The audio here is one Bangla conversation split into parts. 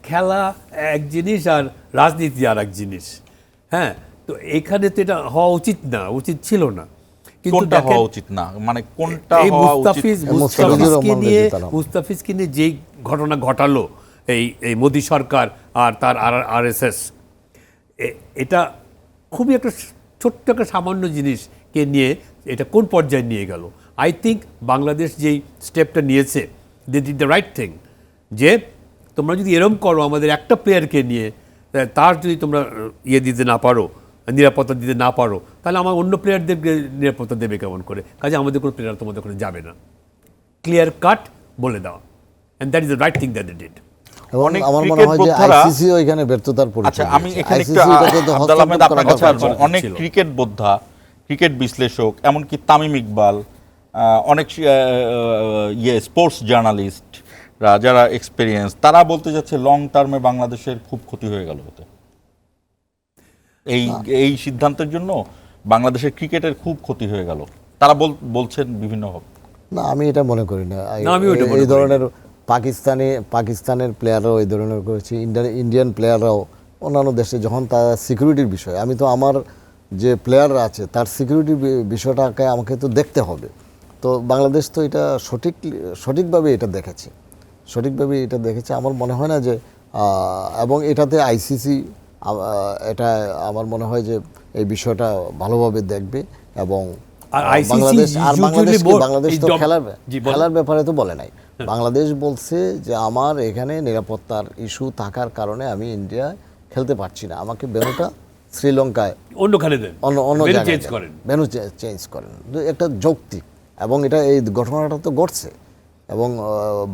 খেলা এক জিনিস আর রাজনীতি আর এক জিনিস। হ্যাঁ, তো এখানে তো এটা হওয়া উচিত না, উচিত ছিল না। কিন্তু হওয়া উচিত না মানে কোনটা হওয়া উচিত? মুস্তাফিজকে নিয়ে যেই ঘটনা ঘটালো এই মোদী সরকার আর তার আরএসএস, এটা খুবই একটা ছোট্ট একটা সামান্য জিনিসকে নিয়ে এটা কোন পর্যায়ে নিয়ে গেল। আই থিঙ্ক বাংলাদেশ যেই স্টেপটা নিয়েছে, they did the right thing, যে তোমরা যদি এরম করো আমাদের একটা প্লেয়ারকে নিয়ে, তার যদি তোমরা দিতে না পারো, নিরাপত্তা দিতে না পারো, তাহলে আমার অন্য প্লেয়ারদেরকে নিরাপত্তা দেবে কেমন করে? কাজে আমাদের কোনো প্লেয়ার তোমাদের ওখানে যাবে না, ক্লিয়ার কাট বলে দেওয়া। And that is the right thing that they did. আমার মনে হয় যে আইসিসি ওইখানে ব্যর্থতার পরিচয়। আচ্ছা, আমি এখানে একটু আব্দুল আহমেদ আপনার কাছে আসবো। অনেক ক্রিকেট বোদ্ধা, ক্রিকেট বিশ্লেষক, এমনকি তামিম ইকবাল, অনেক স্পোর্টস জার্নালিস্টরা যারা এক্সপেরিয়েন্স, তারা বলতে যাচ্ছে লং টার্মে বাংলাদেশের খুব ক্ষতি হয়ে গেল হতে। এই সিদ্ধান্তের জন্য বাংলাদেশের ক্রিকেটের খুব ক্ষতি হয়ে গেল, তারা বলছেন বিভিন্নভাবে। না, আমি এটা মনে করি না। এই ধরনের পাকিস্তানের প্লেয়াররাও এই ধরনের করেছে, ইন্ডিয়ান প্লেয়াররাও অন্যান্য দেশে যখন তার সিকিউরিটির বিষয়, আমি তো আমার যে প্লেয়াররা আছে তার সিকিউরিটি বিষয়টাকে আমাকে তো দেখতে হবে। তো বাংলাদেশ তো এটা সঠিকভাবে এটা দেখেছে। আমার মনে হয় না যে, এবং এটাতে আইসিসি এটা আমার মনে হয় যে এই বিষয়টা ভালোভাবে দেখবে। এবং বাংলাদেশ তো খেলার ব্যাপারে তো বলে নাই। বাংলাদেশ বলছে যে আমার এখানে নিরাপত্তার ইস্যু থাকার কারণে আমি ইন্ডিয়া খেলতে পারছি না, আমাকে ভেন্যুটা শ্রীলঙ্কায় অন্য জায়গায় ভেন্যু চেঞ্জ করেন। একটা যৌক্তিক, এবং এটা এই ঘটনাটা তো ঘটছে। এবং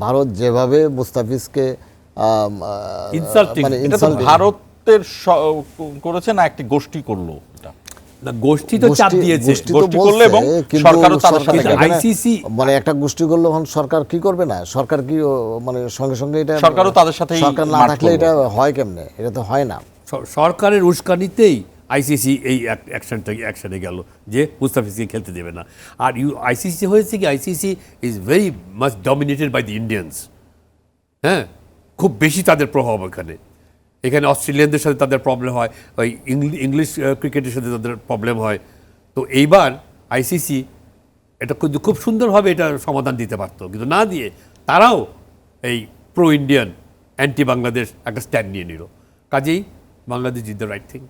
ভারত যেভাবে মুস্তাফিজকে মানে ভারতের করেছে না, একটি গোষ্ঠী করলো, গোষ্ঠী তো চাপ দিয়েছে, গোষ্ঠী করলো এবং সরকারও তাদের সাথে আইসিসি মানে একটা গোষ্ঠী করলো, এখন সরকার কি করবে না? সরকার কি মানে সঙ্গে সঙ্গে এটা সরকারও তাদের সাথে, সরকার না থাকলে এটা হয় কেমনে? এটা তো হয় না। সরকারের উস্কানিতেই আইসিসি এই অ্যাকশনে গেল যে মুস্তাফিজকে খেলতে দেবে না। আর আইসিসি হয়েছে কি, ICC is very much dominated by the Indians. হ্যাঁ, খুব বেশি তাদের প্রভাব এখানে অস্ট্রেলিয়ানদের সাথে তাদের প্রবলেম হয়, ওই ইংলিশ ক্রিকেটের সাথে তাদের প্রবলেম হয়। তো এইবার আইসিসি এটা খুব সুন্দরভাবে এটা সমাধান দিতে পারতো, কিন্তু না দিয়ে তারাও এই প্রো ইন্ডিয়ান অ্যান্টি বাংলাদেশ একটা স্ট্যান্ড নিয়ে নিল। কাজেই Bangladesh did the right thing.